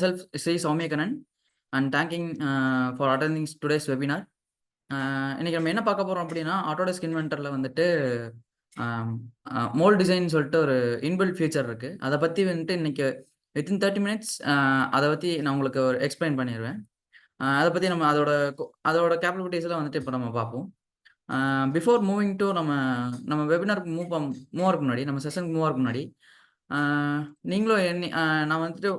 myself Sri Soumyakanan and thanking for attending today's webinar. இன்னைக்கு நம்ம என்ன பார்க்க போறோம் அப்படின்னா ஆட்டோடெஸ்க் இன்வென்டர்ல வந்துட்டு மோல்ட் டிசைன் சொல்லிட்டு ஒரு இன்பில்ட் ஃபீச்சர் இருக்கு. அதை பத்தி வந்துட்டு இன்னைக்கு வித்தின் 30 மினிட்ஸ் அதை பத்தி நான் உங்களுக்கு ஒரு எக்ஸ்பிளைன் பண்ணிடுவேன். அதை பத்தி நம்ம அதோட கேப்பபிலிட்டிஸ்லாம் வந்துட்டு இப்போ நம்ம பார்ப்போம். பிஃபோர் மூவிங் டு நம்ம வெபினாருக்கு மூவ் ஆகிறதுக்கு முன்னாடி, நம்ம செஷனுக்கு மூவ் ஆகிறதுக்கு முன்னாடி நீங்களும் நான் வந்துட்டு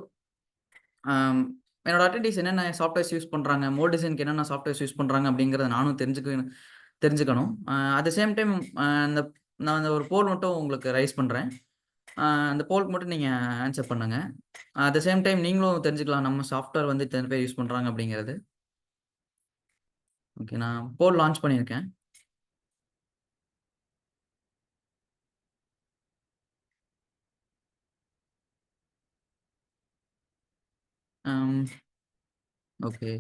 என்னோட அட்டெண்டீஸ் என்னென்ன சாஃப்ட்வேர்ஸ் யூஸ் பண்ணுறாங்க, மோல்ட் டிசைனுக்கு என்னென்ன சாஃப்ட்வேர்ஸ் யூஸ் பண்ணுறாங்க அப்படிங்கிறத நானும் தெரிஞ்சுக்கணும். அட் த சேம் டைம் நான் ஒரு போல் மட்டும் உங்களுக்கு ரைஸ் பண்ணுறேன். அந்த போலுக்கு மட்டும் நீங்கள் ஆன்சர் பண்ணுங்க. அட் த சேம் டைம் நீங்களும் தெரிஞ்சுக்கலாம் நம்ம சாஃப்ட்வேர் வந்து எத்தனை பேர் யூஸ் பண்ணுறாங்க அப்படிங்கிறது. ஓகே, நான் போல் லான்ச் பண்ணியிருக்கேன். ஓகே,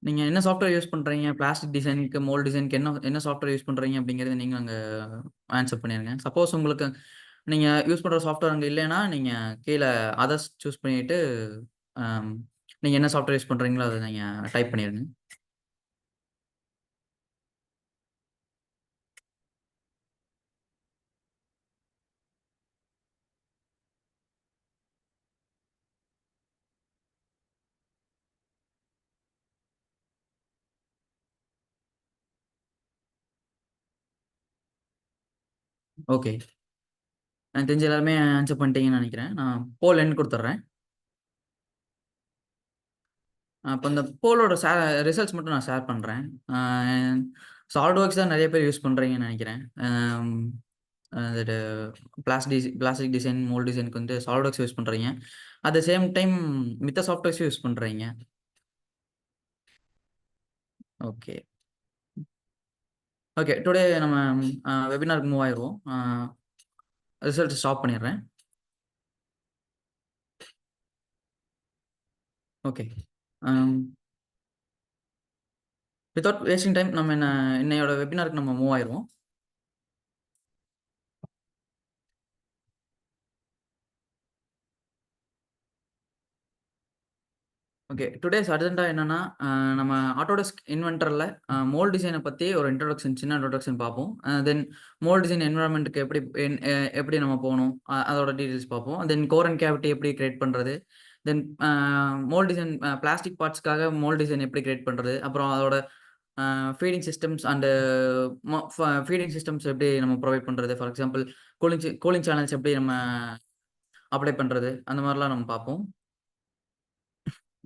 நீங்கள் என்ன சாஃப்ட்வேர் யூஸ் பண்ணுறீங்க, பிளாஸ்டிக் டிசைனுக்கு மோல்ட் டிசைனுக்கு என்ன சாஃப்ட்வேர் யூஸ் பண்ணுறீங்க அப்படிங்கிறது நீங்கள் அங்கே ஆன்சர் பண்ணிடுங்க. சப்போஸ் உங்களுக்கு நீங்கள் யூஸ் பண்ணுற சாஃப்ட்வேர் அங்கே இல்லைன்னா நீங்கள் கீழே அதர்ஸ் சூஸ் பண்ணிவிட்டு நீங்கள் என்ன சாஃப்ட்வேர் யூஸ் பண்ணுறீங்களோ அதை நீங்கள் டைப் பண்ணிடுங்க. ஓகே, எனக்கு தெரிஞ்ச எல்லாருமே ஆன்சர் பண்ணிட்டீங்கன்னு நினைக்கிறேன். நான் போல் எண் கொடுத்துட்றேன். அப்போ இந்த போலோட ரிசல்ட்ஸ் மட்டும் நான் ஷேர் பண்ணுறேன். சாலிட்வொர்க்ஸ் தான் நிறைய பேர் யூஸ் பண்ணுறீங்கன்னு நினைக்கிறேன். பிளாஸ்டிக் டிசைன், மோல்ட் டிசைனுக்கு வந்து சாலிட்வொர்க்ஸ் யூஸ் பண்ணுறீங்க. அட் த சேம் டைம் மித்த சாஃப்ட்வேர்ஸ் யூஸ் பண்ணுறீங்க. ஓகே ஓகே, டுடே நம்ம வெபினாருக்கு மூவ் ஆயிடுவோம். ரிசல்ட் ஸ்டாப் பண்ணிடுறேன். ஓகே, வித்தவுட் வேஸ்டிங் டைம் நம்ம இன்னையோட வெபினாருக்கு நம்ம மூவ் ஆயிடுவோம். ஓகே, டுடேஸ் அஜெண்டா என்னன்னா, நம்ம ஆட்டோடெஸ்க் இன்வென்டரில் மோல்ட் டிசைனை பற்றி ஒரு சின்ன இன்ட்ரோடக்ஷன் பார்ப்போம். தென் மோல்ட் டிசைன் என்வரான்மெண்ட்டுக்கு எப்படி நம்ம போகணும், அதோட டீட்டெயில்ஸ் பார்ப்போம். தென் கோர் அண்ட் கேவிட்டி எப்படி கிரியேட் பண்ணுறது, தென் மோல்ட் டிசைன் பிளாஸ்டிக் பார்ட்ஸ்க்காக மோல்ட் டிசைன் எப்படி கிரியேட் பண்ணுறது, அப்புறம் அதோட feeding systems and feeding systems எப்படி நம்ம ப்ரொவைட் பண்ணுறது, ஃபார் எக்ஸாம்பிள் கூலிங் சேனல்ஸ் எப்படி நம்ம அப்ளை பண்ணுறது, அந்த மாதிரிலாம் நம்ம பார்ப்போம்.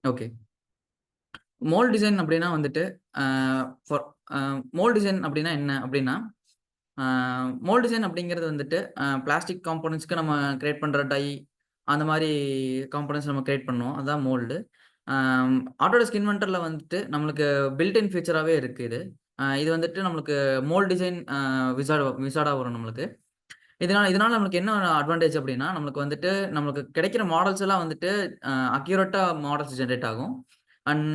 ஓகே, மோல்ட் டிசைன் அப்படின்னா வந்துட்டு மோல்ட் டிசைன் அப்படின்னா என்ன அப்படின்னா, மோல்ட் டிசைன் அப்படிங்கிறது வந்துட்டு பிளாஸ்டிக் காம்போனன்ட்ஸ்க்கு நம்ம கிரியேட் பண்ணுற டை அந்த மாதிரி காம்போனன்ட்ஸ் நம்ம கிரியேட் பண்ணோம், அதுதான் மோல்டு. ஆட்டோடெஸ்க் இன்வென்டரில் வந்துட்டு நம்மளுக்கு பில்ட்-இன் ஃபீச்சராகவே இருக்குது இது. இது வந்துட்டு நம்மளுக்கு மோல்ட் டிசைன் விசார்டாக வரும் நம்மளுக்கு. இதனால நம்மளுக்கு என்ன அட்வான்டேஜ் அப்படின்னா, நம்மளுக்கு கிடைக்கிற மாடல்ஸ் எல்லாம் வந்துட்டு அக்யூரேட்டா மாடல்ஸ் ஜென்ரேட் ஆகும். And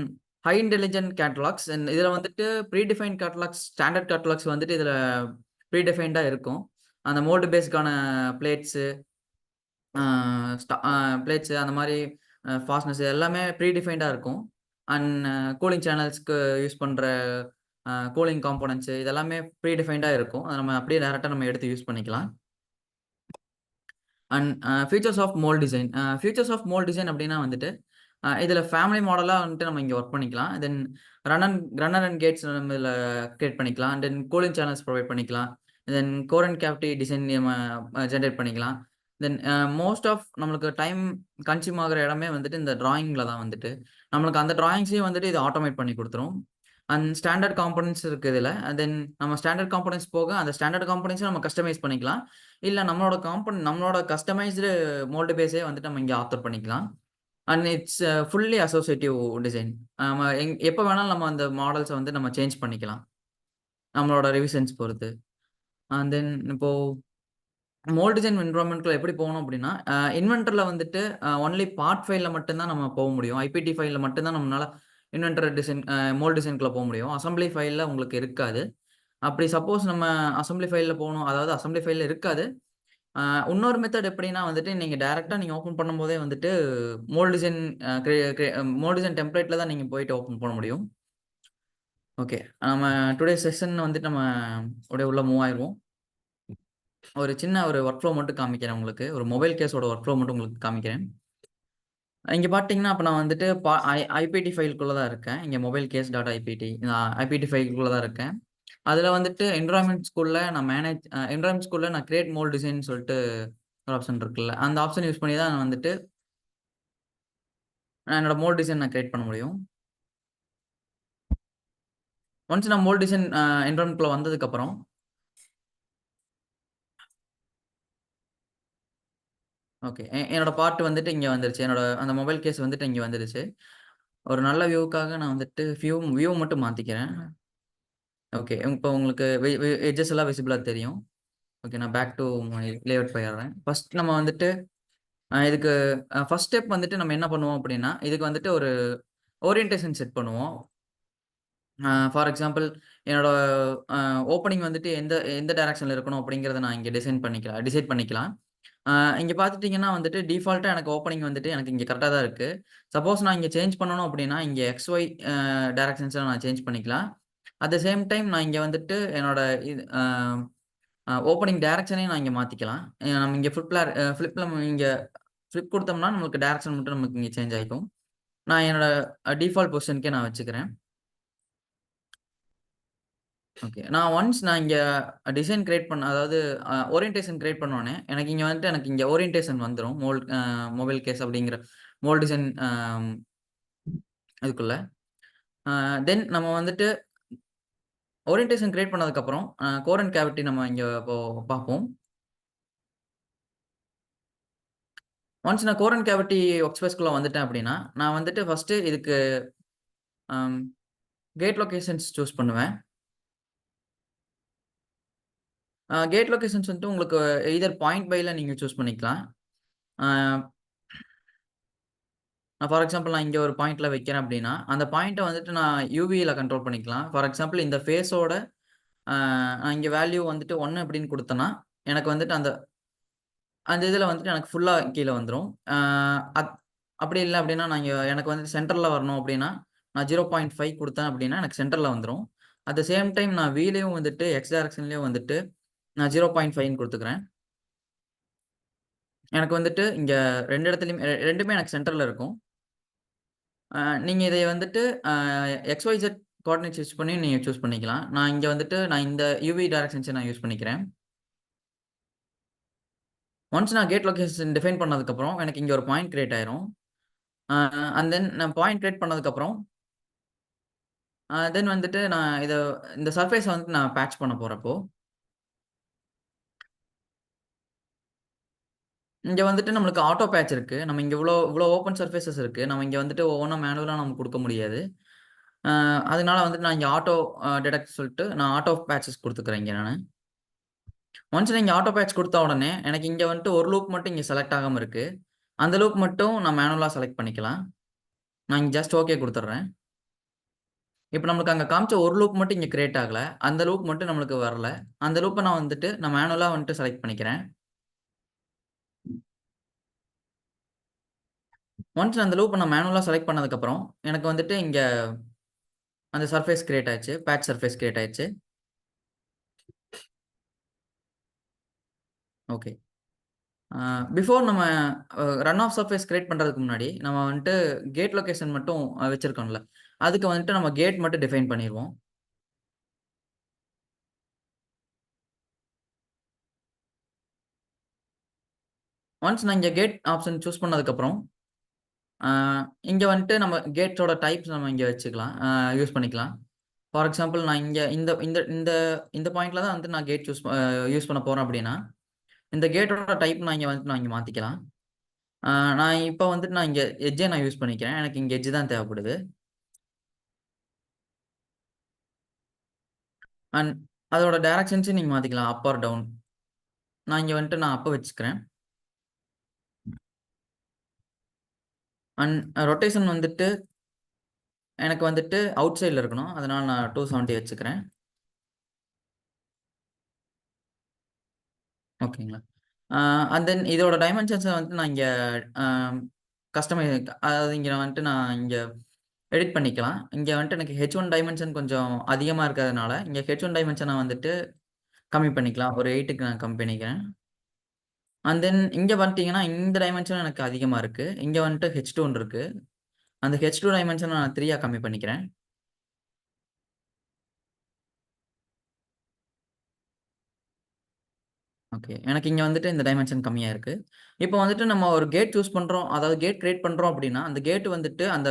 high intelligent catalogues, and இதில் வந்துட்டு ப்ரீடிஃபைன் கேட்டலாக்ஸ், ஸ்டாண்டர்ட் கேட்டலாக்ஸ் வந்துட்டு இதில் ப்ரீடிஃபைன்டாக இருக்கும். அந்த மோல்டு பேஸ்க்கான பிளேட்ஸு அந்த மாதிரி ஃபாஸ்ட்னஸ் எல்லாமே ப்ரீடிஃபைன்டாக இருக்கும். அண்ட் கூலிங் சேனல்ஸ்க்கு யூஸ் பண்ணுற கூலிங் காம்போனன்ட்ஸு இதெல்லாமே ப்ரீடிஃபைன்டாக இருக்கும். அதை நம்ம அப்படியே டேரெக்டாக நம்ம எடுத்து யூஸ் பண்ணிக்கலாம். And features of mould design அப்படின்னா வந்துட்டு இதில் ஃபேமிலி மாடலாக வந்துட்டு நம்ம இங்கே ஒர்க் பண்ணிக்கலாம். தென் ரன்னர் அண்ட் கேட்ஸ் நம்ம இதில் கிரியேட் பண்ணிக்கலாம். தென் கூலிங் சேனல்ஸ் ப்ரொவைட் பண்ணிக்கலாம். தென் கோர் அண்ட் கேவிட்டி டிசைன் நம்ம ஜென்ரேட் பண்ணிக்கலாம். தென் மோஸ்ட் ஆஃப் நம்மளுக்கு டைம் கன்சியூம் ஆகிற இடமே வந்துட்டு இந்த டிராயிங்கில் தான் வந்துட்டு நம்மளுக்கு அந்த டிராயிங்ஸையும் வந்துட்டு இது ஆட்டோமேட் பண்ணி கொடுத்துரும். அண்ட் ஸ்டாண்டர்ட் காம்போனன்ட்ஸ் இருக்குது இதில். தென் நம்ம ஸ்டாண்டர்ட் காம்போனன்ட்ஸ் போக அந்த ஸ்டாண்டர்ட் காம்போனன்ட்ஸை நம்ம கஸ்டமைஸ் பண்ணிக்கலாம். இல்லை நம்மளோட கஸ்டமைஸ்டு மோல்டு பேஸே வந்துட்டு நம்ம இங்கே ஆத்தர் பண்ணிக்கலாம். And it's fully associative design. நம்ம எப்போ வேணாலும் நம்ம அந்த மாடல்ஸை வந்து நம்ம சேஞ்ச் பண்ணிக்கலாம் நம்மளோட ரிவிஷன்ஸ் பொறுத்து. அண்ட் தென் இப்போது மோல்ட் டிசைன் என்விரான்மெண்ட்குள்ள எப்படி போகணும் அப்படின்னா, இன்வென்டரில் வந்துட்டு ஒன்லி பார்ட் ஃபைலில் மட்டும்தான் நம்ம போக முடியும். ஐபிடி ஃபைலில் மட்டும்தான் நம்மளால் இன்வென்டர் டிசைன் மோல்ட் டிசைனுக்குள்ளே போக முடியும். அசம்பிளி ஃபைலில் உங்களுக்கு இருக்காது. அப்படி சப்போஸ் நம்ம அசம்பிளி ஃபைலில் போகணும், அதாவது அசம்பிளி ஃபைலில் இருக்காது, இன்னொரு மெத்தட் எப்படின்னா வந்துட்டு, நீங்க டைரக்ட்டா நீங்க ஓப்பன் பண்ணும்போதே வந்துட்டு mould design uh grey grey mould design டெம்ப்ளேட்ல தான் நீங்க போயிட்டு ஓப்பன் பண்ண முடியும். ஓகே. நம்ம டுடே செஷன் வந்துட்டு நம்ம அப்படியே உள்ள மூவ் ஆயிருவோம். ஒரு சின்ன ஒரு ஒர்க் ஃப்ளோ மட்டும் காமிக்கிறேன் உங்களுக்கு. ஒரு மொபைல் கேஸோட ஒர்க் ஃப்ளோ மட்டும் உங்களுக்கு காமிக்கிறேன். இங்க பார்த்தீங்கன்னா, அப்ப நான் வந்துட்டு ஐபிடி ஃபைல்குள்ள தான் இருக்கேன். இங்க மொபைல் கேஸ் டாட் ஐபிடி நான் ஐபிடி ஃபைல்குள்ள தான் இருக்கேன். அதுல வந்துட்டு என்வைரன்மென்ட் ஸ்கூல்ல நான் மேனேஜ் என்வைரன்மென்ட் ஸ்கூல்ல நான் கிரியேட் மோல்ட் டிசைன் சொல்ட்டு ஒரு ஆப்ஷன் இருக்குல்ல. அந்த ஆப்ஷன் யூஸ் பண்ணி தான் நான் வந்துட்டு நான் என்னோட மோல்ட் டிசைன் நான் கிரியேட் பண்ண முடியும். ஒன்ஸ் நான் மோல்ட் டிசைன் என்வைரன்மென்ட்குள்ள வந்ததுக்கப்புறம், ஓகே. என்னோட பார்ட் வந்துட்டு இங்க வந்துருச்சு. என்னோட அந்த மொபைல் கேஸ் வந்துட்டு இங்க வந்துருச்சு. ஒரு நல்ல வியூக்காக நான் வந்துட்டு வியூ மட்டும் மாத்திக்கிறேன். ஓகே. இப்போ உங்களுக்கு வெ வெ எட்ஜஸ் எல்லாம் விசிபிளா தெரியும். ஓகே. நான் பேக் டூ மை லேஅவுட் போயிர்றேன். ஃபர்ஸ்ட் நம்ம வந்துட்டு இதுக்கு ஃபர்ஸ்ட் ஸ்டெப் வந்துட்டு நம்ம என்ன பண்ணுவோம் அப்டின்னா, இதுக்கு வந்துட்டு ஒரு ஓரியன்டேஷன் செட் பண்ணுவோம். ஃபார் எக்ஸாம்பிள் என்னோட அ ஓப்பனிங் வந்துட்டு எந்த எந்த டைரக்ஷன்ல இருக்கணும் அப்டிங்கிறத நான் இங்க டிசைட் பண்ணிக்கலாம். அ இங்க பார்த்துட்டீங்கன்னா வந்துட்டு டிஃபால்ட்டா எனக்கு ஓப்பனிங் வந்துட்டு எனக்கு இங்க கரெக்ட்டா தான் இருக்கு. சப்போஸ் நான் இங்க சேஞ்ச் பண்ணணும் அப்டின்னா, இங்க எக்ஸ், ஒய் டைரக்ஷன்ஸ்ல நான் சேஞ்ச் பண்ணிக்கலாம். அட் த சேம் டைம் நான் இங்க வந்துட்டு என்னோட இது ஓப்பனிங் டைரக்ஷனையும் நான் இங்க மாத்திக்கலாம். நம்ம இங்க ஃபிளிப்ல இங்க ஃபிளிப் குடுத்தோம்னா, நமக்கு டைரக்ஷன் மட்டும் நமக்கு இங்க சேஞ்ச் ஆயிக்கும். நான் என்னோட டிஃபால்ட் பொசிஷன்க்கே நான் வச்சுக்கிறேன். ஓகே. நான் இங்க டிசைன் கிரியேட் பண்ண அதாவது ஓரியன்டேஷன் கிரியேட் பண்ணோனே, எனக்கு இங்க ஓரியன்டேஷன் வந்துரும். மொபைல் கேஸ் அப்படிங்கிற மோல்ட் டிசைன் இதுக்குள்ள. தென் நம்ம வந்துட்டு ஓரியன்டேஷன் கிரியேட் பண்ணதுக்கப்புறம், கோர் அண்ட் கேவிட்டி நம்ம இங்க இப்போ பார்ப்போம். ஒன்ஸ் நான் கோர் அண்ட் கேவிட்டி வொர்க் ஸ்பேஸ்க்குள்ள வந்துட்டேன் அப்படின்னா, நான் வந்துட்டு ஃபர்ஸ்ட்டு இதுக்கு அம் கேட் லொகேஷன்ஸ் சூஸ் பண்ணுவேன். கேட் லொகேஷன்ஸ் வந்துட்டு உங்களுக்கு எய்தர் பாயிண்ட் பைல நீங்க சூஸ் பண்ணிக்கலாம். அ ஃபார் எக்ஸாம்பிள் நான் இங்க ஒரு பாயிண்ட்ல வைக்கிறேன் அப்படின்னா, அந்த பாயிண்ட்ட வந்துட்டு நான் யுவில கண்ட்ரோல் பண்ணிக்கலாம். ஃபார் எக்ஸாம்பிள் இந்த ஃபேஸோட நான் இங்க வேல்யூ வந்துட்டு 1 அப்படின்னு குடுத்தேன்னா, எனக்கு வந்துட்டு அந்த அந்த இதுல வந்துட்டு எனக்கு ஃபுல்லா கீழ வந்துரும். அ அத் அப்படி இல்ல அப்படின்னா, எனக்கு வந்துட்டு சென்டர்ல வரணும் அப்படின்னா, நான் 0.5 குடுத்தேன் அப்படின்னா, எனக்கு சென்டர்ல வந்துரும். அட் த சேம் டைம் நான் விலயும் வந்துட்டு எக்ஸ் டைரக்ஷன்லயும் வந்துட்டு நான் 0.5ன்னு குடுத்துக்கிறேன். எனக்கு வந்துட்டு இங்க 2 இடத்துலயுமே 2மே எனக்கு சென்டர்ல இருக்கும். நீங்க இதை வந்துட்டு அ XYZ கோஆர்டினேட்ஸ் யூஸ் பண்ணி நீங்க சூஸ் பண்ணிக்கலாம். நான் இந்த யுவி டைரக்ஷன்ஸ நான் யூஸ் பண்ணிக்கிறேன். ஒன்ஸ் நான் கேட் லொகேஷன் டிஃபைன் பண்ணதுக்கப்புறம், எனக்கு இங்க ஒரு பாயிண்ட் கிரியேட் ஆயிரும். அ அண்ட் தென் நான் பாயிண்ட் கிரியேட் பண்ணதுக்கப்புறம், தென் வந்துட்டு இந்த சர்ஃபேஸ வந்துட்டு நான் பேட்ச் பண்ண போறப்போ, இங்க வந்துட்டு நம்மளுக்கு ஆட்டோ பேட்ச் இருக்கு. நம்ம இங்க இவ்ளோ இவ்ளோ ஓப்பன் சர்ஃபேஸஸ் இருக்கு. நம்ம இங்க வந்துட்டு ஒவ்வொன்னா மேனுவலா நம்ம குடுக்க முடியாது. அ அதனால வந்துட்டு நான் இங்க ஆட்டோ டிடெக்ட் சொல்ட்டு நான் ஆட்டோ பேட்சஸ் குடுத்துக்கிறேன் இங்க நானு. ஒன்ஸ் நீங்க ஆட்டோ பேட்ச் குடுத்த உடனே, எனக்கு இங்க வந்துட்டு ஒரு லூப் மட்டும் இங்க செலக்ட் ஆகாம இருக்கு. அந்த லூப் மட்டும் நான் மேனுவலா செலக்ட் பண்ணிக்கலாம். நான் இங்க ஜஸ்ட் ஓகே குடுத்துடுறேன். இப்ப நம்மளுக்கு அங்க காமிச்ச ஒரு லூப் மட்டும் இங்க கிரியேட் ஆகல. அந்த லூப் மட்டும் நம்மளுக்கு வரல. அந்த லூப்ப நான் மேனுவலா வந்துட்டு செலக்ட் பண்ணிக்கிறேன். ஒன்ஸ் அந்த லூப்ப நான் மேனுவலா செலக்ட் பண்ணதுக்கப்புறம், எனக்கு வந்துட்டு இங்க அந்த சர்ஃபேஸ் கிரியேட் ஆயிருச்சு. பேட்ச் சர்ஃபேஸ் கிரியேட் ஆயிருச்சு. ஓகே. அ பிஃபோர் நம்ம ரன் ஆஃப் சர்ஃபேஸ் கிரியேட் பண்றதுக்கு முன்னாடி, நம்ம வந்துட்டு கேட் லொகேஷன் மட்டும் வச்சிருக்கோம்ல. அதுக்கு வந்துட்டு நம்ம கேட் மட்டும் டிஃபைன் பண்ணிருவோம். ஒன்ஸ் நான் இங்க கேட் ஆப்ஷன் சூஸ் பண்ணதுக்கப்புறம், அ இங்க வந்துட்டு நம்ம கேட்ஸோட டைப்ஸ் நம்ம இங்க வச்சுக்கலாம். யூஸ் பண்ணிக்கலாம். ஃபார் எக்ஸாம்பிள் நான் இங்க இந்த இந்த இந்த இந்த பாயிண்ட்ல தான் வந்து நான் கேட் யூஸ் பண்ண போறேன் அப்படின்னா, இந்த கேட்டோட டைப் நான் இங்க மாத்திக்கலாம். அ நான் இங்க எட்ஜ நான் யூஸ் பண்ணிக்கிறேன். எனக்கு இங்க எட்ஜ் தான் தேவைப்படுது. அண்ட் அதோட டைரக்ஷன்ஸயும் நீங்க மாத்திக்கலாம். Up are down. நான் அப் வச்சுக்கிறேன். அண்ட் ரொட்டேஷன் வந்துட்டு எனக்கு வந்துட்டு அவுட் சைட்ல இருக்கணும். அதனால நான் 270 வச்சுக்கிறேன். ஓகேங்களா. அண்ட் தென் இதோட டைமென்ஷன்ஸை வந்துட்டு நான் இங்கே கஸ்டமை அதாவது இங்கே வந்துட்டு நான் இங்கே எடிட் பண்ணிக்கலாம். இங்கே வந்துட்டு எனக்கு H1 டைமென்ஷன் கொஞ்சம் அதிகமாக இருக்கிறதுனால இங்கே H1 டைமென்ஷனை வந்துட்டு கம்மி பண்ணிக்கலாம். ஒரு 8க்கு நான் கம்மி பண்ணிக்கிறேன். அண்ட் தென் இங்கே வந்துட்டீங்கன்னா இந்த டைமென்ஷன் எனக்கு அதிகமாக இருக்கு. இங்கே வந்துட்டு H2 இருக்கு. அந்த H2 டைமென்ஷனை நான் 3 கம்மி பண்ணிக்கிறேன். ஓகே. எனக்கு இங்க வந்துட்டு இந்த டைமென்ஷன் கம்மியா இருக்கு. இப்போ வந்துட்டு நம்ம ஒரு கேட் சூஸ் பண்றோம். அதாவது கேட் கிரியேட் பண்றோம் அப்டின்னா, அந்த கேட் வந்துட்டு அந்த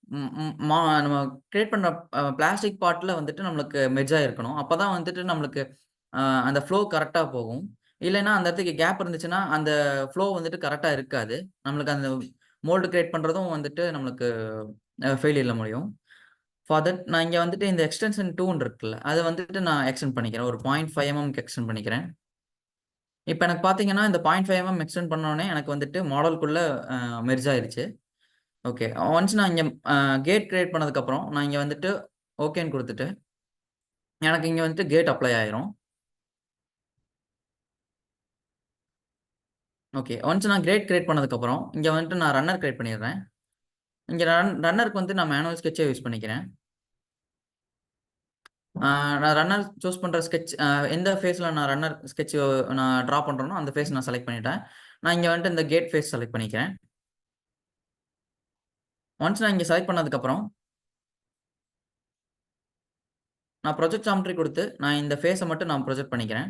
ம் ம் மா நம்ம கிரியேட் பண்ண பிளாஸ்டிக் பார்ட்ல வந்துட்டு நம்மளுக்கு மெர்ஜ் ஆயிருக்கணும். அப்பதான் வந்துட்டு நம்மளுக்கு அ அந்த ஃப்ளோ கரெக்ட்டா போகும். இல்லைன்னா அந்த இடத்துக்கு கேப் இருந்துச்சுன்னா, அந்த ஃப்ளோ வந்துட்டு கரெக்ட்டா இருக்காது. நம்மளுக்கு அந்த மோல்டு கிரியேட் பண்றதும் வந்துட்டு நம்மளுக்கு ஃபெயிலியர்ல முடியும். ஃபார் தட் நான் இங்க வந்துட்டு இந்த எக்ஸ்டென்ஷன் 2 இருக்குல்ல, அத வந்துட்டு நான் எக்ஸ்டெண்ட் பண்ணிக்கிறேன். ஒரு 0.5 எம்எம்க்கு எக்ஸ்டெண்ட் பண்ணிக்கிறேன். இப்ப எனக்கு பார்த்தீங்கன்னா, இந்த 0.5 எக்ஸ்டெண்ட் பண்ணோனே எனக்கு வந்துட்டு மாடல்க்குள்ள மெர்ஜ் ஆயிருச்சு. ஓகே. ஒன்ஸ் நான் இங்க அ கேட் கிரியேட் பண்ணதுக்கப்புறம், நான் இங்க வந்துட்டு ஓகேன்னு குடுத்துட்டு, எனக்கு இங்க வந்துட்டு கேட் அப்ளை ஆயிரும். ஓகே. ஒன்ஸ் நான் கேட் கிரியேட் பண்ணதுக்கப்புறம், இங்க வந்துட்டு நான் ரன்னர் கிரியேட் பண்ணிடுறேன். இங்க ரன்னருக்கு வந்து நான் மேனுவல் ஸ்கெட்சே யூஸ் பண்ணிக்கிறேன். ஆ நான் ரன்னர் சூஸ் பண்ற ஸ்கெட்ச் எந்த ஃபேஸ்ல நான் ரன்னர் ஸ்கெட்ச் நான் டிரா பண்றேனோ, அந்த ஃபேஸ் நான் செலக்ட் பண்ணிட்டேன். நான் இங்க வந்துட்டு இந்த கேட் ஃபேஸ் செலக்ட் பண்ணிக்கிறேன். ஒன்ஸ் நான் இங்க செலக்ட் பண்ணதுக்கப்புறம் நான் ப்ரொஜெக்ட் ஜாமெட்ரி குடுத்து, நான் இந்த ஃபேஸ மட்டும் நான் ப்ரொஜெக்ட் பண்ணிக்கிறேன்.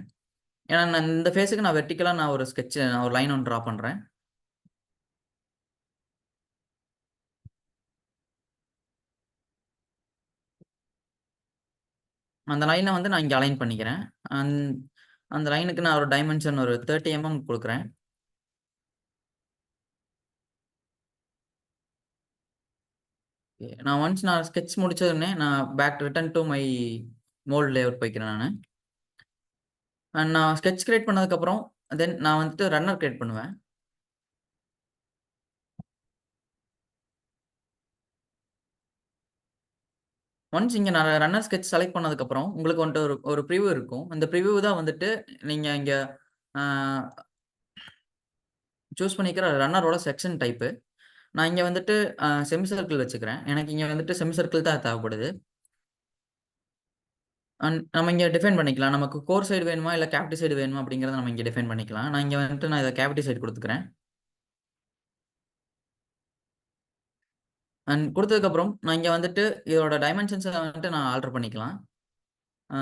ஏன்னா, நான் இந்த ஃபேஸுக்கு நான் வெர்டிகலா நான் ஒரு ஸ்கெட்ச் நான் ஒரு லைன் ஒண்ணு டிரா பண்றேன். அந்த லைன வந்து நான் இங்க அலைன் பண்ணிக்கிறேன். அந் அந்த லைனுக்கு நான் ஒரு டைமென்ஷன் ஒரு 30 குடுக்குறேன். நான் ஒன்ஸ் நான் ஸ்கெட்ச் முடிச்சதுமே, நான் back return to my mould layout போய்க்கிறேன் நானு. அண்ட் நான் ஸ்கெட்ச் கிரியேட் பண்ணதுக்கப்புறம், தென் நான் வந்துட்டு ரன்னர் கிரியேட் பண்ணுவேன். ஒன்ஸ் இங்க நான் ரன்னர் ஸ்கெட்ச் செலக்ட் பண்ணதுக்கப்புறம், உங்களுக்கு வந்துட்டு ஒரு ஒரு ப்ரிவ்யூ இருக்கும். அந்த ப்ரிவ்யூ தான் வந்துட்டு நீங்க இங்க ஆ சூஸ் பண்ணிக்கிற ரன்னரோட செக்ஷன் டைப்பு. நான் இங்க வந்துட்டு செமி சர்க்கிள் வச்சுக்கிறேன். எனக்கு இங்க வந்துட்டு செமி சர்க்கிள் தான் தேவைப்படுது. நம்ம இங்க டிஃபைன் பண்ணிக்கலாம். நமக்கு கோர் சைடு வேணுமா? இல்ல கேவிட்டி சைடு வேணுமா? அப்படிங்கிறத நம்ம இங்க டிஃபைன் பண்ணிக்கலாம். நான் இங்க வந்துட்டு நான் இத கேவிட்டி சைடு குடுத்துக்கிறேன். அண்ட் குடுத்ததுக்கப்புறம், நான் இங்க வந்துட்டு இதோட டைமென்ஷன்ஸ வந்துட்டு நான் ஆல்டர் பண்ணிக்கலாம். ஆ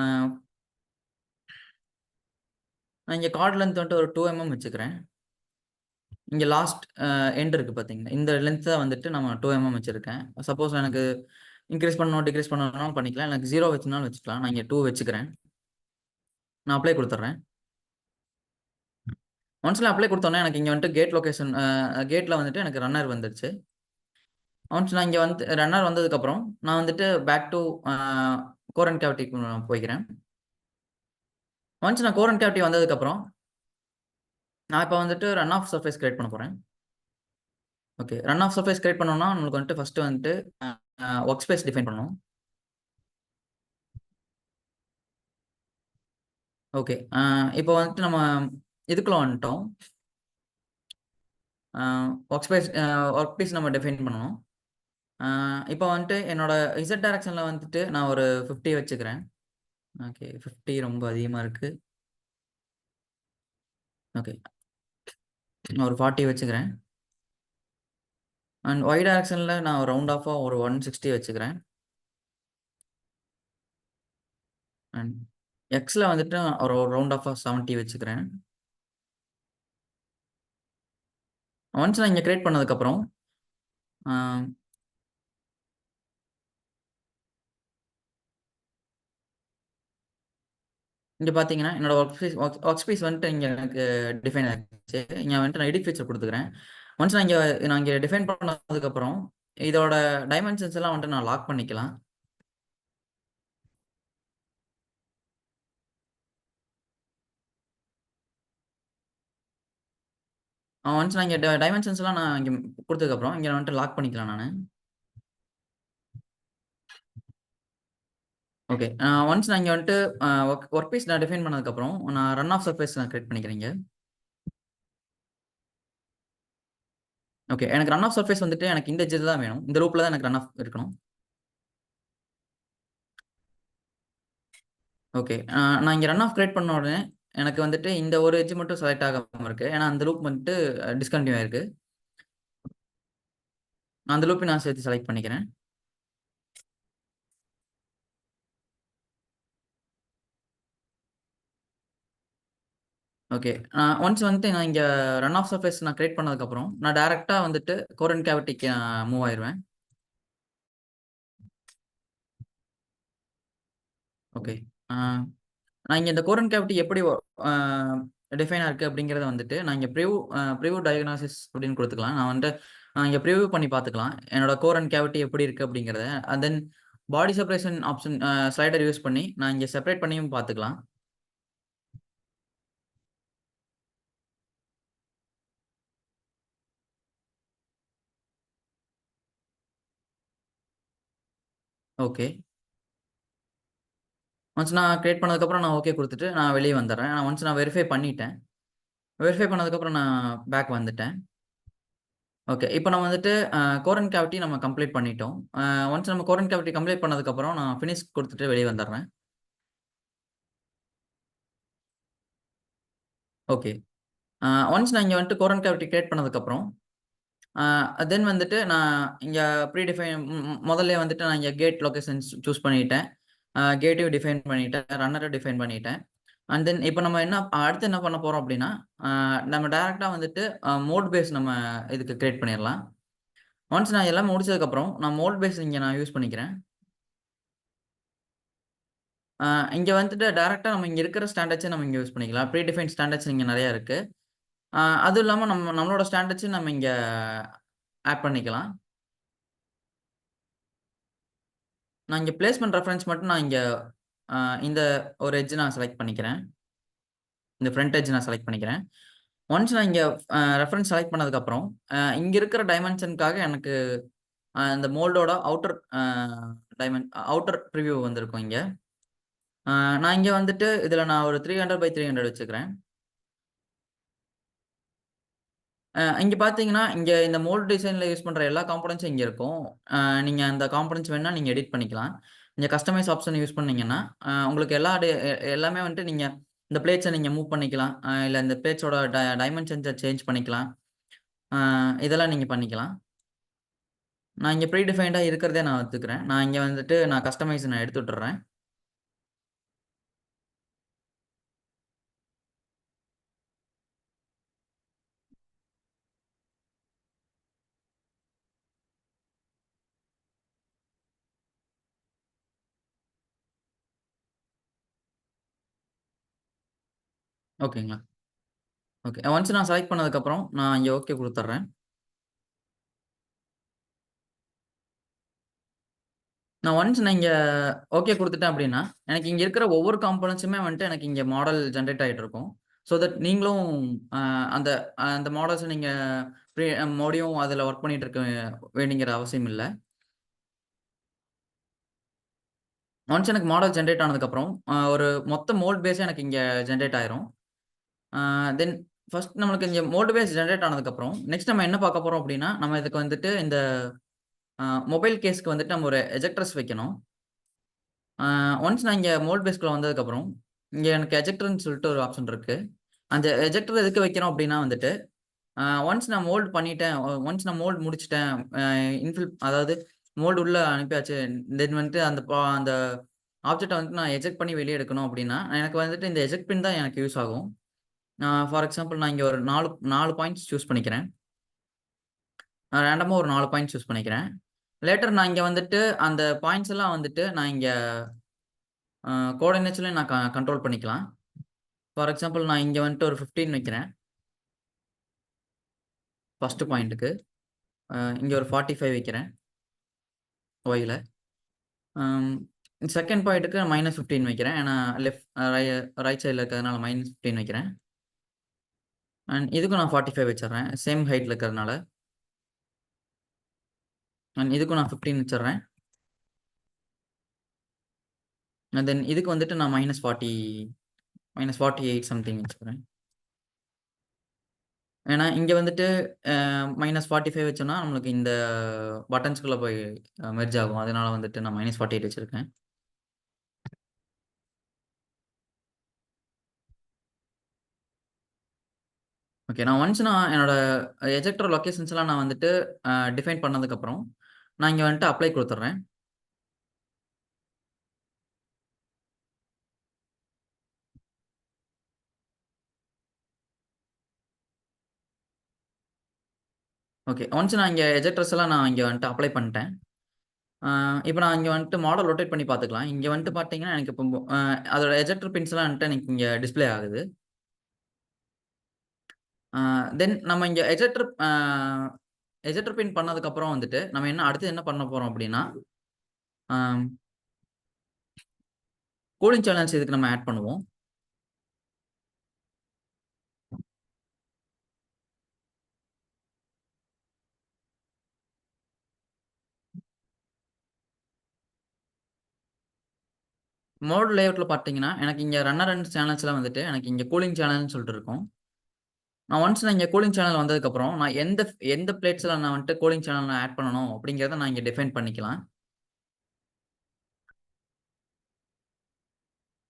நான் இங்க கார்ட் லென்த் வந்துட்டு ஒரு 2 வச்சுக்கிறேன். இங்க லாஸ்ட் எண்ட் இருக்கு பார்த்தீங்களா? இந்த லென்த் தான் வந்துட்டு நம்ம 2 வச்சிருக்கேன். சப்போஸ் எனக்கு இன்கிரீஸ் பண்ணணும், டிக்ரீஸ் பண்ணணும்னாலும் பண்ணிக்கலாம். எனக்கு 0 வச்சுனாலும் வச்சுக்கலாம். நான் இங்க 2 வச்சுக்கிறேன். நான் அப்ளை குடுத்துர்றேன். ஒன்ஸ் நான் அப்ளை குடுத்தோனே, எனக்கு இங்க வந்துட்டு கேட் லொகேஷன் கேட்ல வந்துட்டு எனக்கு ரன்னர் வந்துருச்சு. ஒன்ஸ் நான் இங்க வந்து ரன்னர் வந்ததுக்கப்புறம், நான் வந்துட்டு back to uh core and கேவிட்டிக்கு நான் போய்க்கிறேன். ஒன்ஸ் நான் கோர் அண்ட் கேவிட்டி வந்ததுக்கப்புறம், நான் இப்ப வந்துட்டு ரன் ஆஃப் சர்ஃபேஸ் கிரியேட் பண்ண போறேன். Okay. Run of surface create பண்ணணும்னா, நம்மளுக்கு வந்துட்டு ஃபர்ஸ்ட்டு வந்துட்டு வொர்க் ஸ்பேஸ் டிஃபைன் பண்ணணும். ஓகே. இப்போ வந்துட்டு நம்ம இதுக்குள்ள வந்துட்டோம். அ வொர்க் ஸ்பேஸ் வொர்க் பீஸ் நம்ம டிஃபைன் பண்ணணும். அ இப்போ வந்துட்டு என்னோட இசட் டைரக்ஷன்ல வந்துட்டு நான் ஒரு 50 வச்சுக்கிறேன். ஓகே. 50 ரொம்ப அதிகமா இருக்கு. ஓகே. நான் ஒரு 40 வச்சுக்கிறேன். அண்ட் ஒய் டைரக்ஷன்ல நான் ரவுண்ட் ஆஃபா ஒரு 160 வச்சுக்கிறேன். அண்ட் எக்ஸ்ல வந்துட்டு ஒரு ரவுண்ட் ஆஃபா 70 வச்சுக்கிறேன். ஒன்ஸ் நான் இங்க கிரியேட் பண்ணதுக்கப்புறம், அ இங்க பார்த்தீங்கன்னா, என்னோட வொர்க் ஸ்பேஸ் வந்துட்டு இங்க எனக்கு டிஃபைன் ஆயிருச்சு. இங்க வந்துட்டு நான் எடிட் ஃபீச்சர் குடுத்துக்கிறேன். ஒன்ஸ் நான் இங்க டிஃபைன் பண்ணதுக்கப்புறம், இதோட டைமென்ஷன்ஸ் எல்லாம் வந்துட்டு நான் லாக் பண்ணிக்கலாம். ஒன்ஸ் நான் இங்க டைமென்ஷன்ஸ் எல்லாம் நான் இங்க குடுத்ததுக்கப்புறம், இங்க வந்துட்டு லாக் பண்ணிக்கலாம் நானு. ஓகே. ஒன்ஸ் நான் இங்க வந்துட்டு வொர்க் பீஸ் நான் டிஃபைன் பண்ணதுக்கப்புறம், நான் ரன் ஆஃப் சர்ஃபேஸ் நான் கிரியேட் பண்ணிக்கிறேன் இங்க. ஓகே. எனக்கு ரன் ஆஃப் சர்ஃபேஸ் வந்துட்டு எனக்கு இந்த எட்ஜ் தான் வேணும். இந்த லூப்ல தான் எனக்கு ரன் ஆஃப் இருக்கணும். ஓகே. நான் இங்க ரன் ஆஃப் கிரியேட் பண்ண உடனே, எனக்கு வந்துட்டு இந்த ஒரு எட்ஜ் மட்டும் செலக்ட் ஆகாம இருக்கு. ஏன்னா அந்த லூப் வந்துட்டு டிஸ்கன்டின்யூ ஆயிருக்கு. அந்த லூப்பையும் நான் சேர்த்து செலக்ட் பண்ணிக்கிறேன். ஓகே. ஒன்ஸ் வந்துட்டு நான் இங்க ரன் ஆஃப் சர்ஃபேஸ் நான் கிரியேட் பண்ணதுக்கப்புறம், நான் டைரக்ட்டா வந்துட்டு கோரன்ட் கேவிட்டிக்கு மூவ் ஆயிருவேன். ஓகே. ஆ நான் இங்க இந்த கோரன்ட் கேவிட்டி எப்படி அ டிஃபைன் ஆயிருக்கு அப்படிங்கிறத வந்துட்டு, நான் இங்க ப்ரிவ்யூ டயக்னாசிஸ் அப்படின்னு குடுத்துக்கலாம். நான் வந்துட்டு இங்க ப்ரிவ்யூ பண்ணி பார்த்துக்கலாம். என்னோட கோரன்ட் கேவிட்டி எப்படி இருக்கு அப்படிங்கிறத. And then body separation option slider use பண்ணி, நான் இங்க செப்பரேட் பண்ணியும் பார்த்துக்கலாம். ஓகே. ஒன்ஸ் நான் கிரியேட் பண்ணதுக்கப்புறம் நான் ஓகே குடுத்துட்டு, நான் வெளிய வந்துர்றேன். ஒன்ஸ் நான் வெரிஃபை பண்ணிட்டேன். வெரிஃபை பண்ணதுக்கப்புறம் நான் பேக் வந்துட்டேன். ஓகே. இப்ப நம்ம வந்துட்டு கோரன்ட் கேவிட்டி நம்ம கம்ப்ளீட் பண்ணிட்டோம். ஒன்ஸ் நம்ம கோரன்ட் கேவிட்டி கம்ப்ளீட் பண்ணதுக்கப்புறம் நான் ஃபினிஷ் குடுத்துட்டு வெளிய வந்துர்றேன். ஓகே. ஒன்ஸ் நான் இங்க வந்துட்டு கோரன்ட் கேவிட்டி கிரியேட் பண்ணதுக்கப்புறம், தென் வந்துட்டு நான் இங்க ப்ரீ டிஃபைன் மொதல்லயே வந்துட்டு நான் இங்க கேட் லொகேஷன்ஸ் சூஸ் பண்ணிட்டேன். கேட்டையும் டிஃபைன் பண்ணிட்டேன். ரன்னர டிஃபைன் பண்ணிட்டேன். அண்ட் தென் இப்ப நம்ம அடுத்து என்ன பண்ண போறோம் அப்டின்னா, நம்ம டைரக்ட்டா வந்துட்டு மோட் பேஸ் நம்ம இதுக்கு கிரியேட் பண்ணிறலாம். ஒன்ஸ் நான் எல்லாம் முடிச்சதுக்கப்புறம், நான் மோட் பேஸ் இங்க நான் யூஸ் பண்ணிக்கிறேன். அ இங்க வந்துட்டு டைரக்ட்டா நம்ம இங்க இருக்கிற ஸ்டாண்டர்ட்ஸே நம்ம இங்க யூஸ் பண்ணிக்கலாம். ப்ரீ டிஃபைன்ட் ஸ்டாண்டர்ட்ஸ் இங்க நெறைய இருக்கு. அதுவும் இல்லாம நம்மளோட ஸ்டாண்டர்ட்ஸயும் நம்ம இங்க ஆட் பண்ணிக்கலாம். நான் இங்க பிளேஸ்மென்ட் ரெஃபரன்ஸ் மட்டும் நான் இங்க அ இந்த ஒரு எட்ஜ் நான் செலக்ட் பண்ணிக்கிறேன். இந்த ஃப்ரண்ட் எட்ஜ் நான் செலக்ட் பண்ணிக்கிறேன். ஒன்ஸ் நான் இங்க ரெஃபரன்ஸ் செலக்ட் பண்ணதுக்கப்புறம், இங்க இருக்கிற டைமென்ஷனுக்காக எனக்கு இந்த மோல்டோட அவுட்டர் பிரிவ்யூ வந்திருக்கும் இங்க. அ நான் இங்க வந்துட்டு இதுல நான் ஒரு 300 x 300 வச்சுக்கிறேன். இங்க பார்த்தீங்கன்னா, இங்க இந்த மோல்ட் டிசைன்ல யூஸ் பண்ற எல்லா காம்போனன்ட்ஸும் இங்க இருக்கும். நீங்க அந்த காம்போனன்ட்ஸ் வேணுனா நீங்க எடிட் பண்ணிக்கலாம். இங்க கஸ்டமைஸ் ஆப்ஷன் யூஸ் பண்ணீங்கன்னா, உங்களுக்கு எல்லாமே வந்துட்டு நீங்க இந்த பிளேட்ஸ நீங்க மூவ் பண்ணிக்கலாம். இல்ல இந்த பிளேட்ஸோட டைமென்ஷன்ஸ சேஞ்ச் பண்ணிக்கலாம். அ இதெல்லாம் நீங்க பண்ணிக்கலாம். நான் இங்க ப்ரீ டிஃபைன்டா இருக்கிறதே நான் வச்சுக்கிறேன். நான் இங்க வந்துட்டு நான் கஸ்டமைஸ் நான் எடுத்து விட்டுர்றேன். ஓகேங்களா? ஓகே. ஒன்ஸ் நான் செலக்ட் பண்ணதுக்கப்புறம், நான் இங்க ஓகே குடுத்துர்றேன். நான் இங்க ஓகே குடுத்துட்டேன் அப்டின்னா, எனக்கு இங்க இருக்கிற ஒவ்வொரு காம்போனன்ட்ஸுமே வந்துட்டு எனக்கு இங்க மாடல் ஜெனரேட் ஆயிட்டு இருக்கும். ஸோ தட் நீங்களும் அ அந்த அந்த மாடல்ஸ நீங்க மறுபடியும் அதுல ஒர்க் பண்ணிட்டு இருக்க வேண்டிங்கிற அவசியம் இல்ல. ஒன்ஸ் எனக்கு மாடல் ஜெனரேட் ஆனதுக்கப்புறம், ஒரு மொத்த மோல்ட் பேஸே எனக்கு இங்க ஜெனரேட் ஆயிரும். அ தென் ஃபர்ஸ்ட் நம்மளுக்கு இங்க மோல்ட் பேஸ் ஜெனரேட் ஆனதுக்கப்புறம், நெக்ஸ்ட் நம்ம என்ன பார்க்க போறோம் அப்டின்னா, நம்ம இதுக்கு வந்துட்டு இந்த மொபைல் கேஸ்க்கு வந்துட்டு நம்ம ஒரு எஜெக்டர்ஸ் வைக்கணும். ஒன்ஸ் நான் இங்க மோல்ட் பேஸ்க்குள்ள வந்ததுக்கப்புறம், இங்க எனக்கு எஜெக்டர்ன்னு சொல்லிட்டு ஒரு ஆப்ஷன் இருக்கு. அந்த எஜெக்டர் எதுக்கு வைக்கிறோம் அப்டின்னா வந்துட்டு, ஒன்ஸ் நான் மோல்ட் பண்ணிட்டேன். ஒன்ஸ் நான் மோல்ட் முடிச்சுட்டேன். அ அதாவது மோல்டு உள்ள அனுப்பியாச்சு. தென் வந்துட்டு அந்த ஆப்ஜெக்ட்ட வந்துட்டு நான் எஜெக்ட் பண்ணி வெளிய எடுக்கணும் அப்டின்னா, எனக்கு வந்துட்டு இந்த எஜெக்ட் பின் தான் எனக்கு யூஸ் ஆகும். ஃபார் எக்ஸாம்பிள் நான் இங்க ஒரு 4 பாயிண்ட்ஸ் சூஸ் பண்ணிக்கிறேன். ரேண்டமா ஒரு 4 பாயிண்ட்ஸ் சூஸ் பண்ணிக்கிறேன். லேட்டர் நான் இங்க வந்துட்டு அந்த பாயிண்ட்ஸ் எல்லாம் வந்துட்டு நான் இங்க அ கோஆர்டினேட்ஸ்லயும் நான் கண்ட்ரோல் பண்ணிக்கலாம். ஃபார் எக்ஸாம்பிள் நான் இங்க வந்துட்டு ஒரு 15 வைக்கிறேன். ஃபர்ஸ்ட் பாயிண்ட்க்கு. இங்க ஒரு 45 வைக்கிறேன். ஒய்ல. அம் செகண்ட் பாயிண்ட்க்கு -15 வைக்கிறேன். ஏன்னா லெஃப்ட் ரைட் சைட்ல இருக்கிறதுனால -15 வைக்கிறேன். அண்ட் இதுக்கும் நான் 45 வச்சுர்றேன். சேம் ஹைட்ல இருக்கிறதுனால. அண்ட் இதுக்கும் நான் 15 வச்சுர்றேன். அண்ட் தென் இதுக்கு வந்துட்டு நான் -48 சம்திங் வச்சுக்கிறேன். ஏன்னா, இங்க வந்துட்டு -45 வச்சோம்னா, நம்மளுக்கு இந்த பட்டன்ஸ்குள்ள போய் மெர்ஜ் ஆகும். அதனால வந்துட்டு நான் -48 வச்சிருக்கேன். ஓகே. நான் என்னோட எஜெக்டர் லொகேஷன்ஸ்லாம் நான் வந்துட்டு டிஃபைன் பண்ணதுக்கப்புறம், நான் இங்க வந்துட்டு அப்ளை குடுத்துடுறேன். ஓகே. ஒன்ஸ் நான் இங்க எஜெக்டர்ஸ் எல்லாம் நான் இங்க வந்துட்டு அப்ளை பண்ணிட்டேன். இப்ப நான் இங்க வந்துட்டு மாடல் ரொட்டேட் பண்ணி பார்த்துக்கலாம். இங்க வந்துட்டு பார்த்தீங்கன்னா, எனக்கு இப்போ அதோட எஜெக்டர் பின்ஸ்லாம் வந்துட்டு எனக்கு இங்க டிஸ்ப்ளே ஆகுது. அ தென் நம்ம இங்க எஜெக்டர் பின் பண்ணதுக்கப்புறம் வந்துட்டு, நம்ம அடுத்து என்ன பண்ண போறோம் அப்டின்னா, அ கூலிங் சேனல்ஸ் இதுக்கு நம்ம ஆட் பண்ணுவோம். மோட் லேஅவுட்ல பார்த்தீங்கன்னா, எனக்கு இங்க ரன்னர் அண்ட் சேனல்ஸ்ல வந்துட்டு, எனக்கு இங்க கூலிங் சேனல்னு சொல்லிட்டு இருக்கும். நான் இங்க கூலிங் சேனல் வந்ததுக்கப்புறம், நான் எந்த பிளேட்ஸ்ல நான் வந்துட்டு கூலிங் சேனல் நான் ஆட் பண்ணணும் அப்படிங்கிறத நான் இங்க டிஃபைன் பண்ணிக்கலாம்.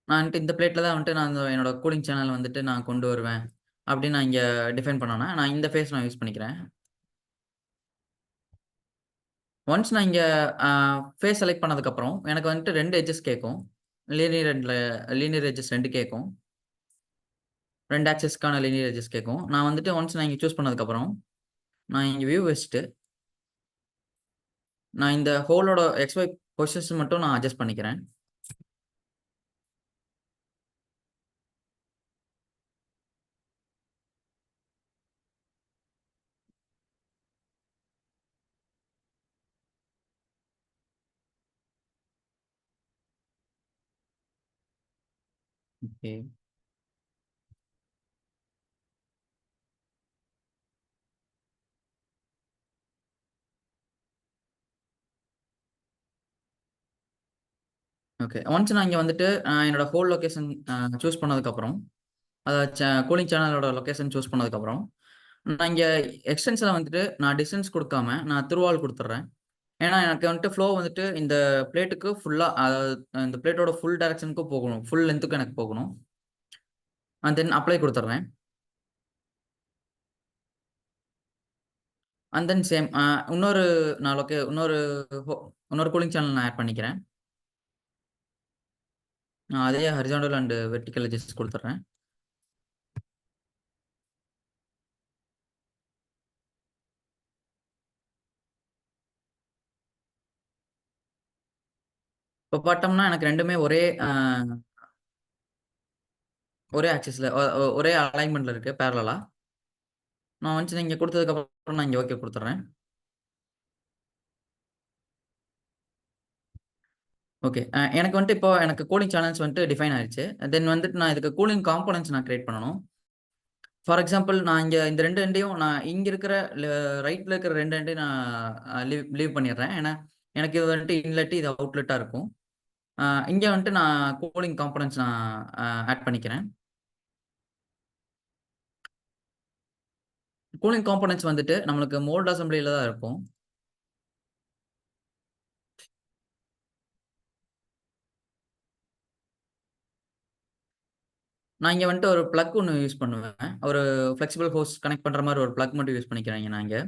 நான் வந்துட்டு இந்த பிளேட்ல தான் வந்துட்டு நான் என்னோட கூலிங் சேனல் வந்துட்டு நான் கொண்டு வருவேன். அப்படின்னு நான் இங்க டிஃபைன் பண்ணோம்னா, நான் இந்த ஃபேஸ் நான் யூஸ் பண்ணிக்கிறேன். ஒன்ஸ் நான் இங்க அ ஃபேஸ் செலக்ட் பண்ணதுக்கப்புறம், எனக்கு வந்துட்டு 2 எட்ஜஸ் கேட்கும். லீனியர் அண்ட்ல லீனியர் எட்ஜஸ் 2 கேட்கும். 2 ஆக்ஸிஸ்க்கான லீனியர் எட்ஜஸ் கேட்கும். ஒன்ஸ் நான் இங்க சூஸ் பண்ணதுக்கப்புறம், நான் இங்க வியூ வச்சுட்டு, நான் இந்த ஹோலோட எக்ஸ், ஒய் பொசிஷன் மட்டும் நான் அட்ஜஸ்ட் பண்ணிக்கிறேன். ஓகே. ஓகே. ஒன்ஸ் நான் இங்க வந்துட்டு என்னோட ஹோல் லொகேஷன் சூஸ் பண்ணதுக்கப்புறம், அதாவது கூலிங் சேனலோட லொகேஷன் சூஸ் பண்ணதுக்கப்புறம், நான் இங்க எக்ஸ்டென்ஷன்ல வந்துட்டு நான் டிஸ்டன்ஸ் குடுக்காம, நான் த்ரூ ஆல் குடுத்துடுறேன். ஏன்னா, எனக்கு வந்துட்டு ஃப்ளோ வந்துட்டு இந்த பிளேட்டுக்கு ஃபுல்லா அதாவது இந்த பிளேட்டோட ஃபுல் டைரக்ஷனுக்கும் போகணும். ஃபுல் லென்த்துக்கும் எனக்கு போகணும். தென் அப்ளை குடுத்துடுறேன். தென் சேம் இன்னொரு நான் ஹோ இன்னொரு கூலிங் சேனல் நான் ஆட் பண்ணிக்கிறேன். நான் அதே ஹாரிசான்டல் அண்ட் வெர்டிகல் எட்ஜஸ் குடுத்துடுறேன். இப்ப பார்த்தோம்னா, எனக்கு 2மே ஒரே ஆக்சிஸ்ல ஒரே அலைன்மென்ட்ல இருக்கு பேரலலா. நான் ஒன்ஸ் நீங்க குடுத்ததுக்கப்புறம் நான் இங்க ஓகே குடுத்துடுறேன். ஓகே. எனக்கு வந்துட்டு இப்போ எனக்கு கூலிங் சேனல்ஸ் வந்துட்டு டிஃபைன் ஆயிருச்சு. தென் வந்துட்டு நான் இதுக்கு கூலிங் காம்போனன்ட்ஸ் நான் கிரியேட் பண்ணணும். ஃபார் எக்ஸாம்பிள் நான் இங்க இந்த 2 எண்டையும் நான் இங்க இருக்கிற ரைட்ல இருக்கிற 2 எண்டையும் நான் லீவ் பண்ணிடுறேன். ஏன்னா, எனக்கு இது வந்துட்டு இன்லெட், இது அவுட்லெட்டா இருக்கும். அ இங்க வந்துட்டு நான் கூலிங் காம்போனன்ட்ஸ் நான் ஆட் பண்ணிக்கிறேன். கூலிங் காம்போனன்ட்ஸ் வந்துட்டு நம்மளுக்கு மோல்ட் அசெம்பிளில தான் இருக்கும். நான் இங்க வந்துட்டு ஒரு பிளக் ஒண்ணு யூஸ் பண்ணுவேன். ஒரு ஃப்ளெக்சிபிள் ஹோஸ் கனெக்ட் பண்ற மாரி ஒரு பிளக் மட்டும் யூஸ் பண்ணிக்கிறேன் நான் இங்க.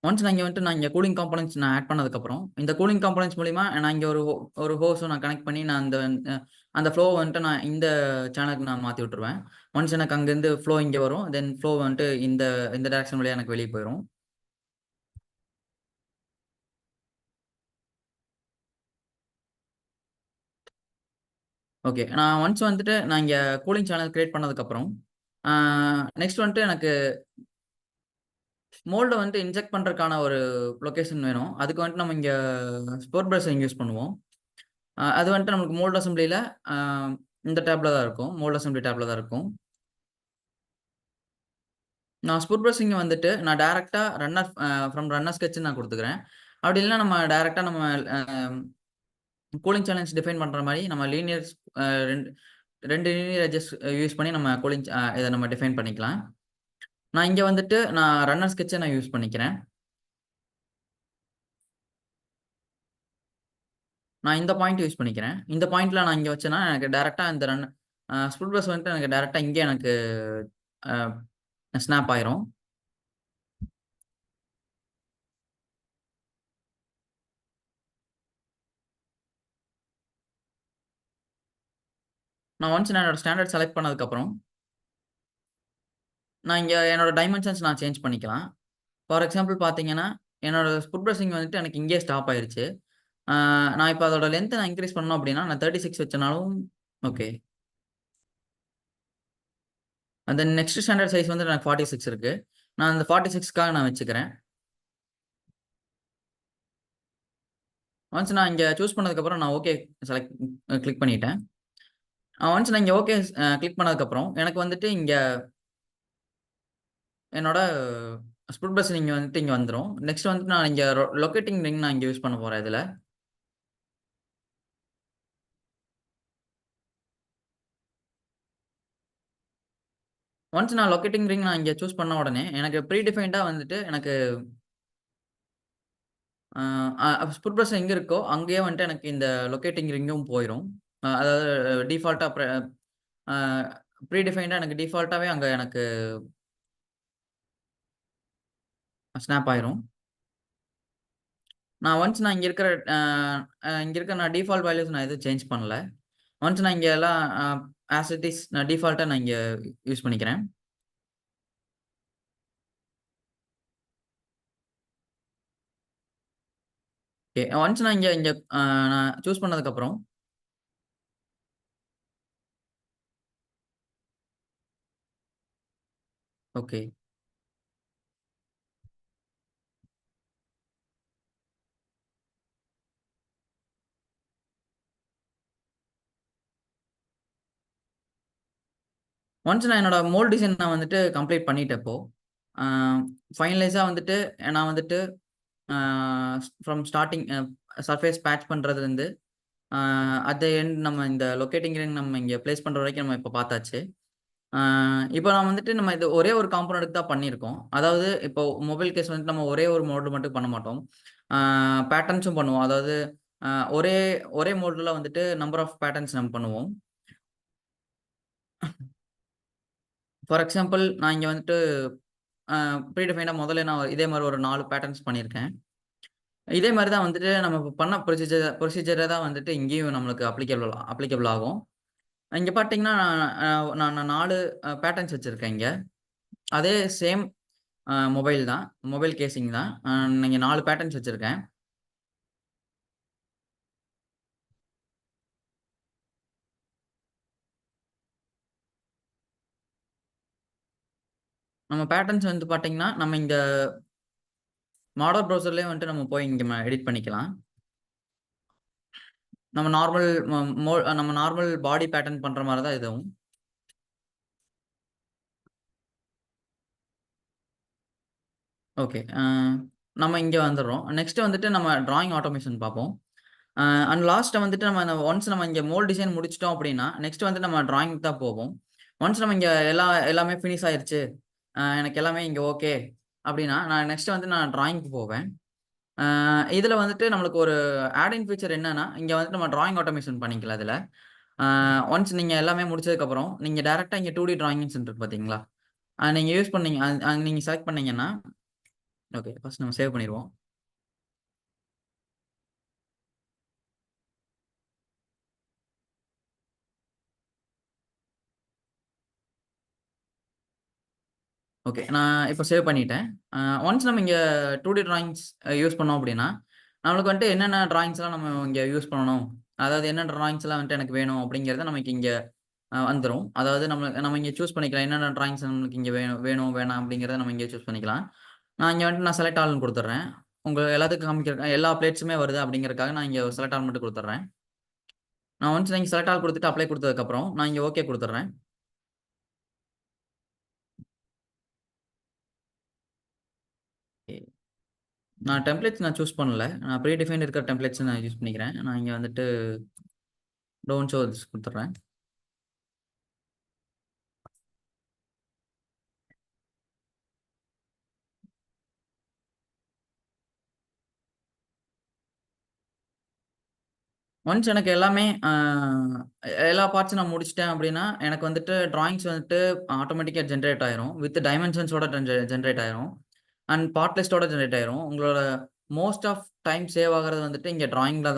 ஒன்ஸ் நான் இங்க கூலிங் காம்போனன்ட்ஸ் நான் ஆட் பண்ணதுக்கப்புறம், இந்த கூலிங் காம்போனன்ட்ஸ் மூலியமா நான் இங்க ஒரு ஹோஸும் நான் கனெக்ட் பண்ணி நான் அந்த ஃப்ளோ வந்துட்டு நான் இந்த சேனலுக்கு நான் மாத்தி விட்டுருவேன். ஒன்ஸ் எனக்கு அங்கருந்து ஃப்ளோ இங்க வரும். தென் ஃப்ளோ வந்துட்டு இந்த இந்த டைரக்ஷன் வழியா எனக்கு வெளிய போயிரும். ஓகே. நான் இங்க கூலிங் சேனல் கிரியேட் பண்ணதுக்கப்புறம், நெக்ஸ்ட் வந்துட்டு எனக்கு மோல்ட வந்துட்டு இன்ஜெக்ட் பண்றதுக்கான ஒரு லொகேஷன் வேணும். அதுக்கு வந்துட்டு நம்ம இங்க ஸ்போர்ட் பிரஷிங் யூஸ் பண்ணுவோம். அது வந்துட்டு நமக்கு மோல்ட் அசெம்பிளில அ இந்த டேப்ல தான் இருக்கும். மோல்ட் அசெம்பிளி டேப்ல தான் இருக்கும். நான் ஸ்புட் பிரஷிங் வந்துட்டு நான் டைரக்ட்டா ஃப்ரம் ரன்னர் ஸ்கெட்ச்ன்னு நான் குடுத்துக்கிறேன். அப்படி இல்லன்னா நம்ம டைரக்ட்டா நம்ம அ கூலிங் சேனல்ஸ் டிஃபைன் பண்ற மாரி நம்ம லீனியர்ஸ் 2 லீனியர் எட்ஜஸ் யூஸ் பண்ணி நம்ம இத நம்ம டிஃபைன் பண்ணிக்கலாம். நான் இங்க வந்துட்டு நான் ரன்னர் ஸ்கெட்ச்ச நான் யூஸ் பண்ணிக்கிறேன். நான் இந்த பாயிண்ட் யூஸ் பண்ணிக்கிறேன். இந்த பாயிண்ட்ல நான் இங்க வச்சேன்னா, எனக்கு டைரக்ட்டா இந்த ஸ்பிளிட் பிரஸ் வந்துட்டு எனக்கு டைரக்ட்டா இங்கே எனக்கு அ ஸ்னாப் ஆயிரும். நான் என்னோட ஸ்டாண்டர்ட் செலக்ட் பண்ணதுக்கப்புறம், நான் இங்க என்னோட டைமென்ஷன்ஸ் நான் சேஞ்ச் பண்ணிக்கலாம். ஃபார் எக்ஸாம்பிள் பார்த்தீங்கன்னா, என்னோட ஸ்புட் பிரஷிங் வந்துட்டு எனக்கு இங்கேயே ஸ்டாப் ஆயிருச்சு. ஆ நான் இப்ப அதோட லென்த்த நான் இன்கிரீஸ் பண்ணணும் அப்டின்னா, நான் 36 வச்சனாலும் ஓகே. அந்த நெக்ஸ்ட் ஸ்டாண்டர்ட் சைஸ் வந்து எனக்கு 46 இருக்கு. நான் அந்த 46க்காக நான் வச்சுக்கிறேன். ஒன்ஸ் நான் இங்க சூஸ் பண்ணதுக்கப்புறம் நான் ஓகே செலக்ட் கிளிக் பண்ணிட்டேன். ஒன்ஸ் நான் இங்க ஓகே கிளிக் பண்ணதுக்கப்புறம், எனக்கு வந்துட்டு இங்க என்னோட ஸ்பிளிட் பிரஷிங் வந்துட்டு இங்க வந்துரும். நெக்ஸ்ட் வந்துட்டு நான் இங்க லொகேட்டிங் ரிங் நான் இங்க யூஸ் பண்ண போறேன் இதுல. ஒன்ஸ் நான் லொகேட்டிங் ரிங் நான் இங்க சூஸ் பண்ண உடனே, எனக்கு ப்ரீ டிஃபைன்டா வந்துட்டு எனக்கு அ ஸ்புட் பிரஷ் எங்க இருக்கோ, அங்கேயே வந்துட்டு எனக்கு இந்த லொகேட்டிங் ரிங்கும் போயிரும். அதாவது டிஃபால்ட்டா அ ப்ரீ டிஃபைன்டா எனக்கு டிஃபால்ட்டாவே அங்க எனக்கு ஸ்னாப் ஆயிரும். நான் இங்க இருக்கிற அ அ இங்க இருக்க நான் டிஃபால்ட் வேல்யூஸ் நான் எதுவும் சேஞ்ச் பண்ணல. ஒன்ஸ் நான் இங்க எல்லாம் ஆஸ் இட் இஸ் நான் டிஃபால்ட்டா நான் இங்க யூஸ் பண்ணிக்கிறேன். ஓகே. ஒன்ஸ் நான் இங்க இங்க நான் சூஸ் பண்ணதுக்கப்புறம், ஓகே. ஒன்ஸ் நான் என்னோட மோல்ட் டிசைன் நான் வந்துட்டு கம்ப்ளீட் பண்ணிட்டேன் இப்போ. அ ஃபைனலைஸா வந்துட்டு நான் வந்துட்டு uh from starting surface patch பண்றதுலருந்து, அ அட் த எண்ட் நம்ம இந்த லொகேட்டிங் ரிங் நம்ம இங்க பிளேஸ் பண்ற வரைக்கும் நம்ம இப்ப பார்த்தாச்சு. அ இப்ப நான் வந்துட்டு நம்ம இது ஒரே ஒரு காம்போனன்ட்க்கு தான் பண்ணியிருக்கோம். அதாவது இப்போ மொபைல் கேஸ் வந்துட்டு நம்ம ஒரே ஒரு மோடு மட்டும் பண்ண மாட்டோம். அ பேட்டர்ன்ஸும் பண்ணுவோம். அதாவது அ ஒரே ஒரே மோடுல வந்துட்டு நம்பர் ஆஃப் பேட்டர்ன்ஸ் நம்ம பண்ணுவோம். ஃபார் எக்ஸாம்பிள் நான் இங்க வந்துட்டு ப்ரீ டிஃபைன்டா முதல்ல நான் இதே மாரி ஒரு 4 பேட்டர்ன்ஸ் பண்ணியிருக்கேன். இதே மாரி தான் வந்துட்டு நம்ம இப்ப பண்ண ப்ரொசீஜரே தான் வந்துட்டு இங்கேயும் நம்மளுக்கு அப்ளிகபிள் ஆகும். இங்க பார்த்தீங்கன்னா, அ நான் 4 பேட்டர்ன்ஸ் வச்சிருக்கேன் இங்க. அதே சேம் மொபைல் தான். மொபைல் கேசிங் தான். இங்க 4 பேட்டர்ன்ஸ் வச்சிருக்கேன். நம்ம பேட்டர்ன்ஸ் வந்து பார்த்தீங்கன்னா, நம்ம இங்க மாடல் ப்ரௌசர்லயே வந்துட்டு நம்ம போய் இங்க எடிட் பண்ணிக்கலாம். நம்ம நார்மல் நம்ம நார்மல் பாடி பேட்டர்ன் பண்ற மாரி தான் இதுவும். ஓகே. நம்ம இங்க வந்துர்றோம். நெக்ஸ்ட் வந்துட்டு நம்ம டிராயிங் ஆட்டோமேஷன் பார்ப்போம். அ அண்ட் லாஸ்ட்டா வந்துட்டு ஒன்ஸ் நம்ம இங்க மோல்ட் டிசைன் முடிச்சுட்டோம் அப்டின்னா, நெக்ஸ்ட் வந்து நம்ம டிராயிங்க்கு தான் போவோம். ஒன்ஸ் நம்ம இங்க எல்லாமே ஃபினிஷ் ஆயிருச்சு. எனக்கு எல்லாமே இங்க ஓகே அப்டின்னா, நான் நெக்ஸ்ட் வந்து நான் டிராயிங்க்கு போவேன். அ இதுல வந்துட்டு நம்மளுக்கு ஒரு ஆட் இன் ஃபீச்சர் என்னன்னா, இங்க வந்துட்டு நம்ம டிராயிங் ஆட்டோமேஷன் பண்ணிக்கலாம் இதுல. அ ஒன்ஸ் நீங்க எல்லாமே முடிச்சதுக்கப்புறம், நீங்க டைரக்ட்டா இங்க 2டி டிராயிங்ஸ்ன்னு இருக்கு பார்த்தீங்களா? நீங்க யூஸ் பண்ணீங்க நீங்க செலக்ட் பண்ணீங்கன்னா ஓகே. ஃபர்ஸ்ட் நம்ம சேவ் பண்ணிருவோம். ஓகே. நான் இப்ப சேவ் பண்ணிட்டேன். அ ஒன்ஸ் நம்ம இங்க 2டி டிராயிங்ஸ் யூஸ் பண்ணோம் அப்டின்னா, நம்மளுக்கு வந்துட்டு என்னென்ன டிராயிங்ஸ்லாம் நம்ம இங்க யூஸ் பண்ணணும். அதாவது என்னென்ன டிராயிங்ஸ்லாம் வந்துட்டு எனக்கு வேணும் அப்டிங்கிறத நமக்கு இங்க வந்துரும். அதாவது நம்ம இங்க சூஸ் பண்ணிக்கலாம். என்னென்ன டிராயிங்ஸ் நம்மளுக்கு இங்க வேணும் வேணும், வேணாம் அப்படிங்கிறத நம்ம இங்கே சூஸ் பண்ணிக்கலாம். நான் இங்க வந்துட்டு நான் செலக்ட் ஆல்ன்னு குடுத்துடுறேன். உங்க எல்லாத்துக்கும் எல்லா பிளேட்ஸுமே வருது அப்படிங்கிறதுக்காக நான் இங்க செலக்ட் ஆல் மட்டும் குடுத்துடுறேன். நான் ஒன்ஸ் நீங்க செலக்ட் ஆல் குடுத்துட்டு அப்ளை குடுத்ததுக்கப்புறம், நான் இங்க ஓகே குடுத்துடுறேன். நான் டெம்ப்ளேட்ஸ் நான் சூஸ் பண்ணல. நான் ப்ரீ டிஃபைன்ட் இருக்கிற டெம்ப்ளேட்ஸ் நான் யூஸ் பண்ணிக்கிறேன். நான் இங்க வந்துட்டு டோன்ட் ஷோ திஸ் குடுத்துடுறேன். ஒன்ஸ் எனக்கு எல்லாமே எல்லா பார்ட்ஸும் நான் முடிச்சுட்டேன் அப்படின்னா, எனக்கு வந்துட்டு டிராயிங்ஸ் வந்துட்டு ஆட்டோமேட்டிக்கா ஜெனரேட் ஆயிரும். வித் டைமென்ஷன்ஸோட ஜெனரேட் ஆயிரும். அண்ட் பார்ட் லிஸ்ட்டோட ஜெனரேட் ஆயிரும். உங்களோட மோஸ்ட் ஆஃப் டைம் சேவ் ஆகுறது வந்துட்டு இங்க டிராயிங்ல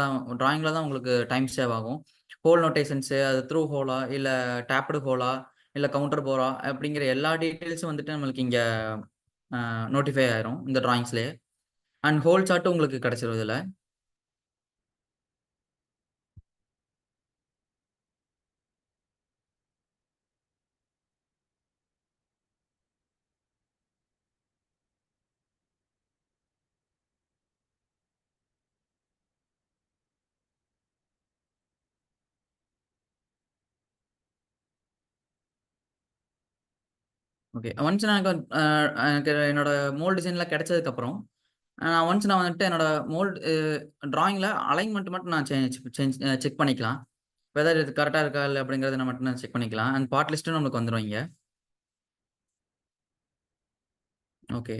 தான் உங்களுக்கு டைம் சேவ் ஆகும். ஹோல் நோட்டேஷன்ஸு, அது த்ரூ ஹோலா, இல்ல டேப்டு ஹோலா, இல்ல கவுண்டர் போரா அப்படிங்கிற எல்லா டீட்டெயில்ஸும் வந்துட்டு நம்மளுக்கு இங்க நோட்டிஃபை ஆயிரும். இந்த டிராயிங்ஸ்லயே. அண்ட் ஹோல் சார்ட்டும் உங்களுக்கு கிடைச்சிரும் இதுல. ஓகே. ஒன்ஸ் எனக்கு என்னோட மோல்ட் டிசைன்லாம் கிடைச்சதுக்கப்புறம், நான் வந்துட்டு என்னோட மோல்ட் டிராயிங்ல அலைன்மென்ட் மட்டும் நான் செக் பண்ணிக்கலாம். வெதர் இது கரெக்ட்டா இருக்கா இல்ல அப்படிங்கிறத நான் மட்டும் நான் செக் பண்ணிக்கலாம். அண்ட் பார்ட் லிஸ்ட்டும் நமக்கு வந்துரும் இங்க. Okay.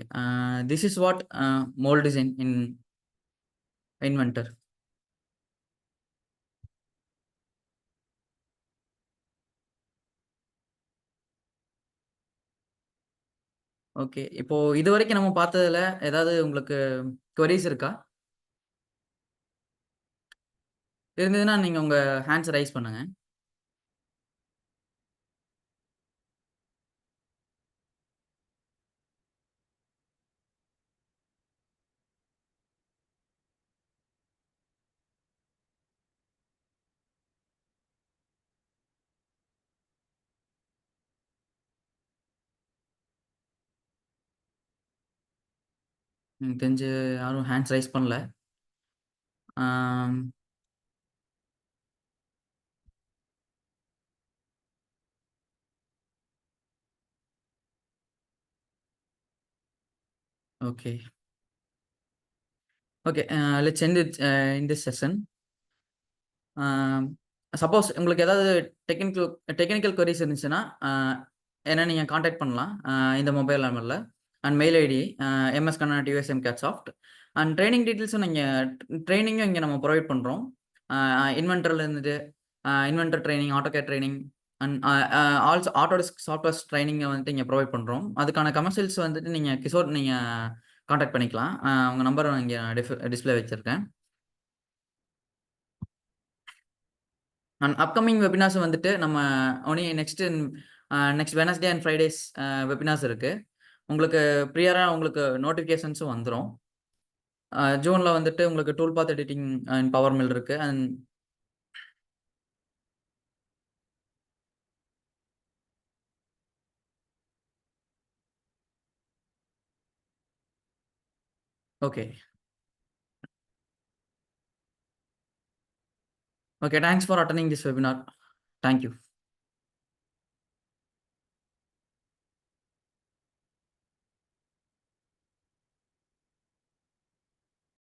This is what mould design in Inventor. Okay. இப்போ இதுவரைக்கும் நம்ம பார்த்ததுல ஏதாவது உங்களுக்கு குவரீஸ் இருக்கா? இருந்ததுன்னா நீங்க உங்க ஹேண்ட்ஸ ரைஸ் பண்ணுங்க. எனக்கு தெரிஞ்சு யாரும் ஹேண்ட்ஸ் ரைஸ் பண்ணல. ஆம். Okay. Okay. Let's end it in this session. Suppose உங்களுக்கு ஏதாவது டெக்னிக்கல் டெக்னிக்கல் குவரீஸ் இருந்துச்சுன்னா, என்ன நீங்க கான்டாக்ட் பண்ணலாம். இந்த மொபைல் நம்பர்ல. And mail ID mskannana@usmcatsoft. And training டீட்டெயில்ஸும் ட்ரெய்னிங்கும் இங்க நம்ம புரொவைட் பண்றோம். இன்வென்டர்ல இருந்துட்டு Inventor training, AutoCAD training and also Autodesk softwares ட்ரெய்னிங்க வந்துட்டு இங்க புரொவைட் பண்றோம். அதுக்கான கமர்ஷியல்ஸ் வந்துட்டு கிஷோர் கான்டாக்ட் பண்ணிக்கலாம். உங்க நம்பர் இங்க டிஸ்ப்ளே வச்சிருக்கேன். அண்ட் அப்கமிங் வெபினார்ஸ் வந்துட்டு நம்ம ஒனி next Wednesday and Fridays webinars இருக்கு. உங்களுக்கு ப்ரியரா உங்களுக்கு நோட்டிஃபிகேஷன்ஸும் வந்துரும். ஜூன்ல வந்துட்டு உங்களுக்கு tool path editing and power mill இருக்கு. And okay. Okay. Thanks for attending this webinar. Thank you.